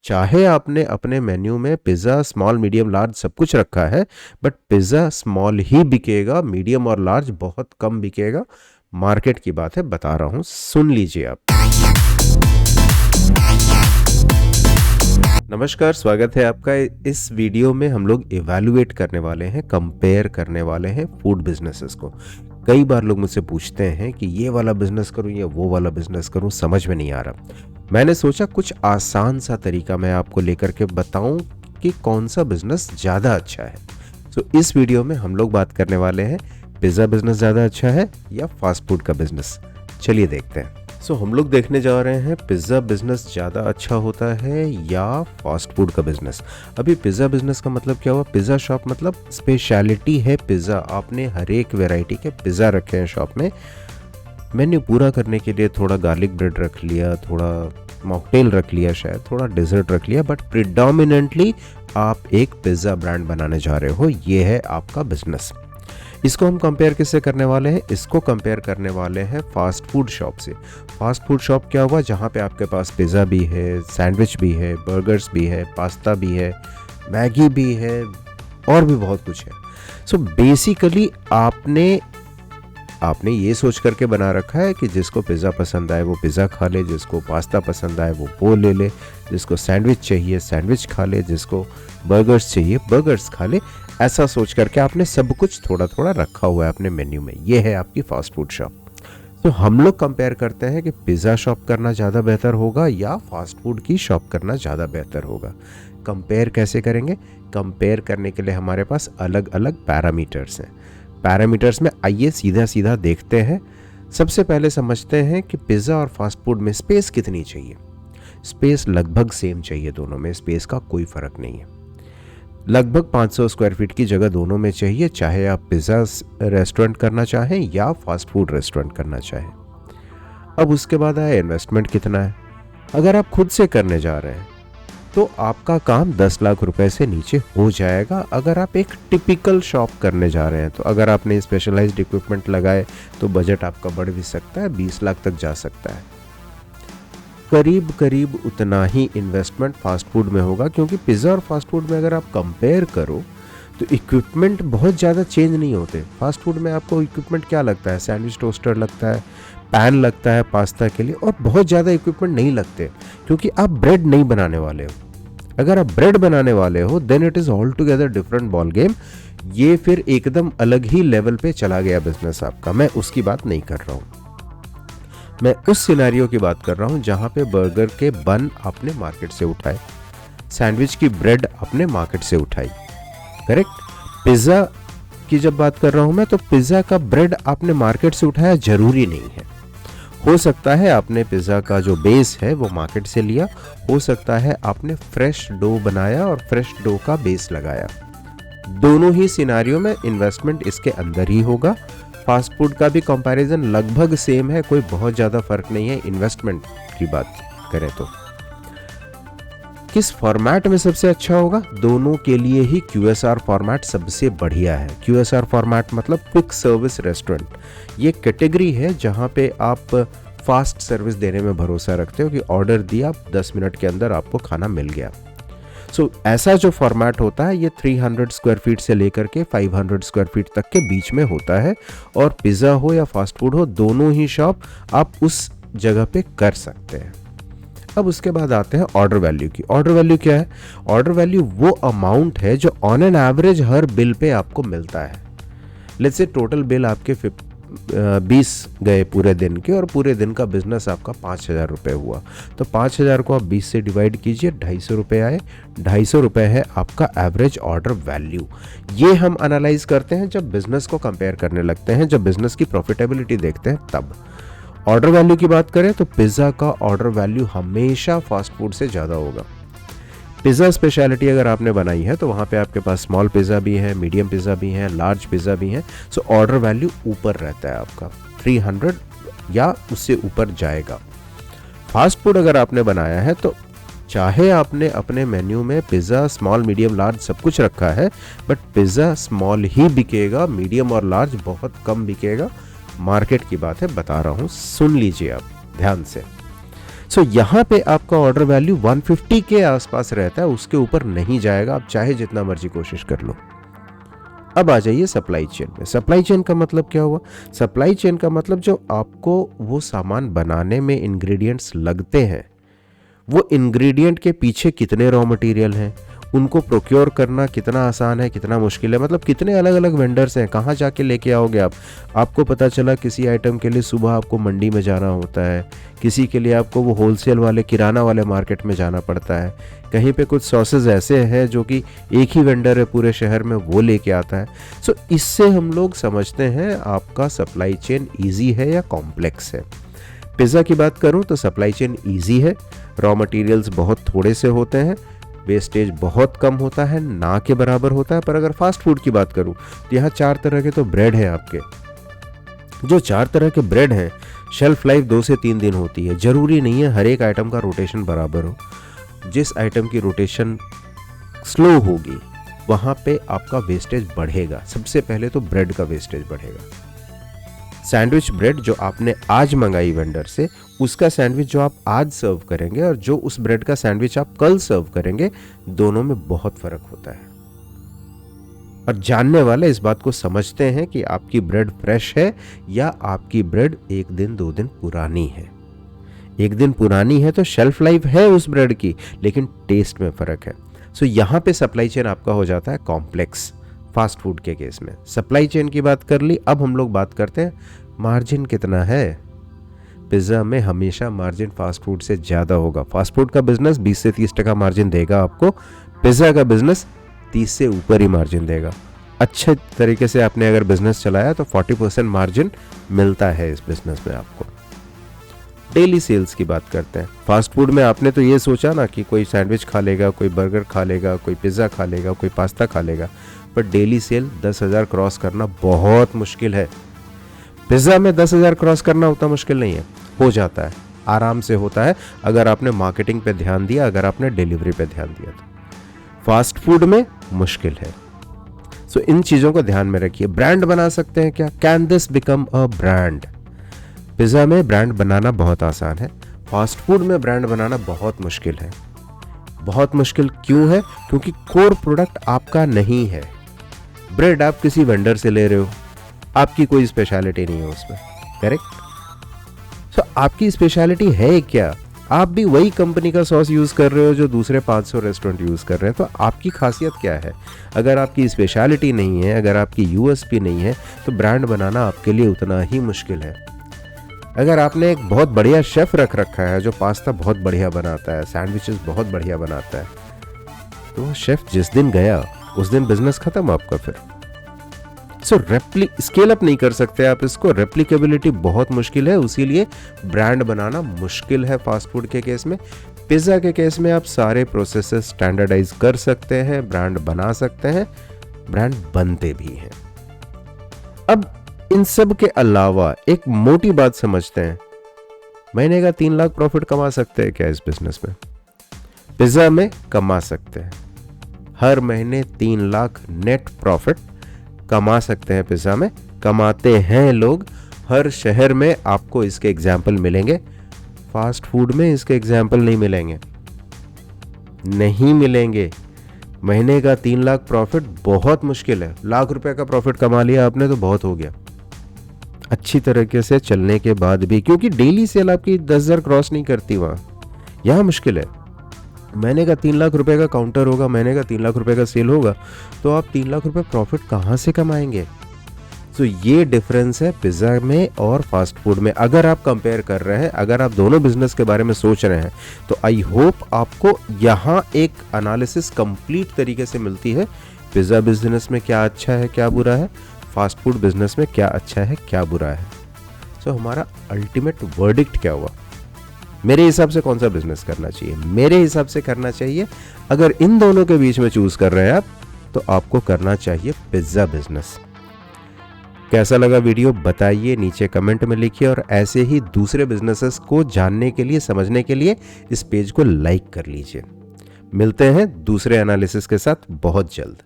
चाहे आपने अपने मेन्यू में पिज़्ज़ा स्मॉल मीडियम लार्ज सब कुछ रखा है, बट पिज़्ज़ा स्मॉल ही बिकेगा, मीडियम और लार्ज बहुत कम बिकेगा। मार्केट की बात है, बता रहा हूँ, सुन लीजिए आप। नमस्कार, स्वागत है आपका। इस वीडियो में हम लोग इवैल्यूएट करने वाले हैं, कंपेयर करने वाले हैं फूड बिजनेसेस को। कई बार लोग मुझसे पूछते हैं कि ये वाला बिजनेस करूं या वो वाला बिजनेस करूं, समझ में नहीं आ रहा। मैंने सोचा कुछ आसान सा तरीका मैं आपको लेकर के बताऊं कि कौन सा बिजनेस ज़्यादा अच्छा है। तो इस वीडियो में हम लोग बात करने वाले हैं, पिज़्ज़ा बिजनेस ज़्यादा अच्छा है या फास्ट फूड का बिजनेस। चलिए देखते हैं। हम लोग देखने जा रहे हैं, पिज़्ज़ा बिजनेस ज़्यादा अच्छा होता है या फास्ट फूड का बिजनेस। अभी पिज़्ज़ा बिजनेस का मतलब क्या हुआ? पिज़्ज़ा शॉप मतलब स्पेशलिटी है पिज़्ज़ा। आपने हर एक वैरायटी के पिज़्ज़ा रखे हैं शॉप में। मेन्यू पूरा करने के लिए थोड़ा गार्लिक ब्रेड रख लिया, थोड़ा मॉकटेल रख लिया, शायद थोड़ा डेजर्ट रख लिया, बट प्रिडोमिनेंटली आप एक पिज़्ज़ा ब्रांड बनाने जा रहे हो। ये है आपका बिजनेस। इसको हम कंपेयर किससे करने वाले हैं? इसको कंपेयर करने वाले हैं फास्ट फूड शॉप से। फास्ट फूड शॉप क्या हुआ? जहाँ पे आपके पास पिज़्ज़ा भी है, सैंडविच भी है, बर्गर्स भी है, पास्ता भी है, मैगी भी है और भी बहुत कुछ है। बेसिकली आपने ये सोच करके बना रखा है कि जिसको पिज़्ज़ा पसंद आए वो पिज़्ज़ा खा ले, जिसको पास्ता पसंद आए वो ले ले, जिसको सैंडविच चाहिए सैंडविच खा ले, जिसको बर्गर्स चाहिए बर्गर्स खा ले। ऐसा सोच करके आपने सब कुछ थोड़ा थोड़ा रखा हुआ है अपने मेन्यू में। ये है आपकी फास्ट फूड शॉप। तो हम लोग कंपेयर करते हैं कि पिज़्ज़ा शॉप करना ज़्यादा बेहतर होगा या फास्ट फूड की शॉप करना ज़्यादा बेहतर होगा। कंपेयर कैसे करेंगे? कंपेयर करने के लिए हमारे पास अलग अलग पैरामीटर्स हैं। पैरामीटर्स में आइए सीधा सीधा देखते हैं। सबसे पहले समझते हैं कि पिज़्ज़ा और फास्ट फूड में स्पेस कितनी चाहिए। स्पेस लगभग सेम चाहिए, दोनों में स्पेस का कोई फ़र्क नहीं है। लगभग 500 स्क्वायर फीट की जगह दोनों में चाहिए, चाहे आप पिज़्ज़ा रेस्टोरेंट करना चाहें या फास्ट फूड रेस्टोरेंट करना चाहें। अब उसके बाद आया इन्वेस्टमेंट कितना है। अगर आप खुद से करने जा रहे हैं तो आपका काम 10 लाख रुपए से नीचे हो जाएगा। अगर आप एक टिपिकल शॉप करने जा रहे हैं तो अगर आपने स्पेशलाइज्ड इक्विपमेंट लगाए तो बजट आपका बढ़ भी सकता है, 20 लाख तक जा सकता है। करीब करीब उतना ही इन्वेस्टमेंट फास्ट फूड में होगा, क्योंकि पिज़्ज़ा और फास्ट फूड में अगर आप कंपेयर करो तो इक्विपमेंट बहुत ज़्यादा चेंज नहीं होते। फास्ट फूड में आपको इक्विपमेंट क्या लगता है? सैंडविच टोस्टर लगता है, पैन लगता है पास्ता के लिए, और बहुत ज़्यादा इक्विपमेंट नहीं लगते, क्योंकि आप ब्रेड नहीं बनाने वाले हो। अगर आप ब्रेड बनाने वाले हो then it is altogether different ball game. ये फिर एकदम अलग ही लेवल पे चला गया बिजनेस आपका। मैं उसकी बात नहीं कर रहा हूँ, मैं उस सिनेरियो की बात कर रहा हूँ जहाँ पे बर्गर के बन आपने मार्केट से उठाए, सैंडविच की ब्रेड आपने मार्केट से उठाई, करेक्ट। पिज़्ज़ा की जब बात कर रहा हूँ मैं, तो पिज़्ज़ा का ब्रेड आपने मार्केट से उठाया जरूरी नहीं है। हो सकता है आपने पिज़्ज़ा का जो बेस है वो मार्केट से लिया, हो सकता है आपने फ्रेश डो बनाया और फ्रेश डो का बेस लगाया। दोनों ही सिनेरियो में इन्वेस्टमेंट इसके अंदर ही होगा। फास्ट फूड का भी कंपैरिजन लगभग सेम है, कोई बहुत ज़्यादा फर्क नहीं है इन्वेस्टमेंट की बात करें तो। किस फॉर्मेट में सबसे अच्छा होगा? दोनों के लिए ही QSR फॉर्मेट सबसे बढ़िया है। QSR फॉर्मेट मतलब क्विक सर्विस रेस्टोरेंट। ये कैटेगरी है जहाँ पे आप फास्ट सर्विस देने में भरोसा रखते हो कि ऑर्डर दिया, 10 मिनट के अंदर आपको खाना मिल गया। ऐसा जो फॉर्मेट होता है ये 300 स्क्वायर फीट से लेकर के 500 स्क्वायर फीट तक के बीच में होता है, और पिज़्ज़ा हो या फास्ट फूड हो, दोनों ही शॉप आप उस जगह पे कर सकते हैं। अब उसके बाद आते हैं ऑर्डर वैल्यू की। ऑर्डर वैल्यू क्या है? ऑर्डर वैल्यू वो अमाउंट है जो on an average her bill pay आपको मिलता है। लेट्स से टोटल बिल आपके 20 गए पूरे दिन के, और पूरे दिन का बिजनेस आपका 5,000 रुपये हुआ, तो 5,000 को आप 20 से डिवाइड कीजिए, 250 रुपये आए। 250 रुपये है आपका एवरेज ऑर्डर वैल्यू। ये हम एनालाइज करते हैं जब बिजनेस को कंपेयर करने लगते हैं, जब बिजनेस की प्रॉफिटेबिलिटी देखते हैं तब। ऑर्डर वैल्यू की बात करें तो पिज़्ज़ा का ऑर्डर वैल्यू हमेशा फास्ट फूड से ज़्यादा होगा। पिज़्ज़ा स्पेशलिटी अगर आपने बनाई है तो वहाँ पे आपके पास स्मॉल पिज़्ज़ा भी है, मीडियम पिज़्ज़ा भी है, लार्ज पिज़्ज़ा भी है। ऑर्डर वैल्यू ऊपर रहता है आपका, 300 या उससे ऊपर जाएगा। फास्ट फूड अगर आपने बनाया है तो चाहे आपने अपने मेन्यू में पिज़्ज़ा स्मॉल मीडियम लार्ज सब कुछ रखा है, बट पिज़्ज़ा स्मॉल ही बिकेगा, मीडियम और लार्ज बहुत कम बिकेगा। मार्केट की बात है, बता रहा हूँ, सुन लीजिए आप ध्यान से। सो यहाँ पे आपका ऑर्डर वैल्यू 150 के आसपास रहता है, उसके ऊपर नहीं जाएगा, आप चाहे जितना मर्जी कोशिश कर लो। अब आ जाइए सप्लाई चेन में। सप्लाई चेन का मतलब क्या हुआ? सप्लाई चेन का मतलब जो आपको वो सामान बनाने में इंग्रेडिएंट्स लगते हैं, वो इंग्रेडिएंट के पीछे कितने रॉ मटेरियल हैं, उनको प्रोक्योर करना कितना आसान है, कितना मुश्किल है, मतलब कितने अलग अलग वेंडर्स हैं, कहाँ जाके लेके आओगे आप। आपको पता चला किसी आइटम के लिए सुबह आपको मंडी में जाना होता है, किसी के लिए आपको वो होलसेल वाले किराना वाले मार्केट में जाना पड़ता है, कहीं पे कुछ सॉसेज ऐसे हैं जो कि एक ही वेंडर है पूरे शहर में, वो लेके आता है। सो इससे हम लोग समझते हैं आपका सप्लाई चेन ईजी है या कॉम्प्लेक्स है। पिज़्ज़ा की बात करूं तो सप्लाई चेन ईजी है, रॉ मटेरियल्स बहुत थोड़े से होते हैं, वेस्टेज बहुत कम होता है, ना के बराबर होता है। पर अगर फास्ट फूड की बात करूं तो यहाँ 4 तरह के तो ब्रेड हैं आपके। जो 4 तरह के ब्रेड हैं, शेल्फ लाइफ 2 से 3 दिन होती है। जरूरी नहीं है हर एक आइटम का रोटेशन बराबर हो। जिस आइटम की रोटेशन स्लो होगी वहां पे आपका वेस्टेज बढ़ेगा। सबसे पहले तो ब्रेड का वेस्टेज बढ़ेगा। सैंडविच ब्रेड जो आपने आज मंगाई वेंडर से, उसका सैंडविच जो आप आज सर्व करेंगे और जो उस ब्रेड का सैंडविच आप कल सर्व करेंगे, दोनों में बहुत फर्क होता है। और जानने वाले इस बात को समझते हैं कि आपकी ब्रेड फ्रेश है या आपकी ब्रेड 1 दिन 2 दिन पुरानी है। 1 दिन पुरानी है तो शेल्फ लाइफ है उस ब्रेड की, लेकिन टेस्ट में फर्क है। सो यहाँ पे सप्लाई चेन आपका हो जाता है कॉम्प्लेक्स। फास्ट फूड के केस में सप्लाई चेन की बात कर ली, अब हम लोग बात करते हैं मार्जिन कितना है। पिज़्ज़ा में हमेशा मार्जिन फास्ट फूड से ज़्यादा होगा। फास्ट फूड का बिजनेस 20 से 30% मार्जिन देगा आपको, पिज़्ज़ा का बिजनेस 30 से ऊपर ही मार्जिन देगा। अच्छे तरीके से आपने अगर बिजनेस चलाया तो 40% मार्जिन मिलता है इस बिजनेस में आपको। डेली सेल्स की बात करते हैं। फास्ट फूड में आपने तो ये सोचा ना कि कोई सैंडविच खा लेगा, कोई बर्गर खा लेगा, कोई पिज़्ज़ा खा लेगा, कोई पास्ता खा लेगा, पर डेली सेल 10,000 क्रॉस करना बहुत मुश्किल है। पिज़्ज़ा में 10,000 क्रॉस करना उतना मुश्किल नहीं है, हो जाता है, आराम से होता है अगर आपने मार्केटिंग पे ध्यान दिया, अगर आपने डिलीवरी पे ध्यान दिया तो। फास्ट फूड में मुश्किल है। सो इन चीज़ों को ध्यान में रखिए। ब्रांड बना सकते हैं क्या? Can this become a brand? Pizza में ब्रांड बनाना बहुत आसान है, फास्ट फूड में ब्रांड बनाना बहुत मुश्किल है। बहुत मुश्किल क्यों है? क्योंकि कोर प्रोडक्ट आपका नहीं है। ब्रेड आप किसी वेंडर से ले रहे हो, आपकी कोई स्पेशलिटी नहीं है उसमें, करेक्ट? सो आपकी स्पेशलिटी है क्या? आप भी वही कंपनी का सॉस यूज़ कर रहे हो जो दूसरे 500 रेस्टोरेंट यूज़ कर रहे हैं, तो आपकी खासियत क्या है? अगर आपकी स्पेशलिटी नहीं है, अगर आपकी यूएसपी नहीं है, तो ब्रांड बनाना आपके लिए उतना ही मुश्किल है। अगर आपने एक बहुत बढ़िया शेफ़ रख रखा है जो पास्ता बहुत बढ़िया बनाता है, सैंडविचेस बहुत बढ़िया बनाता है, तो शेफ़ जिस दिन गया उस दिन बिजनेस खत्म आपका फिर। सो स्केल अप नहीं कर सकते आप इसको, रेप्लिकेबिलिटी बहुत मुश्किल है, इसीलिए ब्रांड बनाना मुश्किल है फास्ट फूड के केस में। पिज़्ज़ा के केस में आप सारे प्रोसेसेस स्टैंडर्डाइज कर सकते हैं, ब्रांड बना सकते हैं, ब्रांड बनते भी हैं। अब इन सब के अलावा एक मोटी बात समझते हैं, महीने का 3 लाख प्रॉफिट कमा सकते हैं क्या इस बिजनेस में? पिज़्ज़ा में कमा सकते हैं, हर महीने 3 लाख नेट प्रॉफिट कमा सकते हैं। पिज़्ज़ा में कमाते हैं लोग, हर शहर में आपको इसके एग्जाम्पल मिलेंगे। फास्ट फूड में इसके एग्जाम्पल नहीं मिलेंगे, नहीं मिलेंगे। महीने का 3 लाख प्रॉफिट बहुत मुश्किल है। लाख रुपए का प्रॉफिट कमा लिया आपने तो बहुत हो गया, अच्छी तरीके से चलने के बाद भी, क्योंकि डेली सेल आपकी 10,000 क्रॉस नहीं करती वहाँ, यहाँ मुश्किल है। महीने का 3 लाख रुपए का काउंटर होगा, महीने का 3 लाख रुपए का सेल होगा, तो आप 3 लाख रुपए प्रॉफिट कहाँ से कमाएंगे? तो ये डिफरेंस है पिज़्ज़ा में और फास्ट फूड में। अगर आप कंपेयर कर रहे हैं, अगर आप दोनों बिजनेस के बारे में सोच रहे हैं, तो आई होप आपको यहाँ एक एनालिसिस कंप्लीट तरीके से मिलती है। पिज़्ज़ा बिजनेस में क्या अच्छा है, क्या बुरा है, फास्ट फूड बिजनेस में क्या अच्छा है, क्या बुरा है। सो हमारा अल्टीमेट वर्डिक्ट क्या हुआ? मेरे हिसाब से कौन सा बिजनेस करना चाहिए? मेरे हिसाब से करना चाहिए, अगर इन दोनों के बीच में चूज कर रहे हैं आप, तो आपको करना चाहिए पिज़्ज़ा बिजनेस। कैसा लगा वीडियो बताइए, नीचे कमेंट में लिखिए, और ऐसे ही दूसरे बिजनेसेस को जानने के लिए, समझने के लिए इस पेज को लाइक कर लीजिए। मिलते हैं दूसरे एनालिसिस के साथ बहुत जल्द।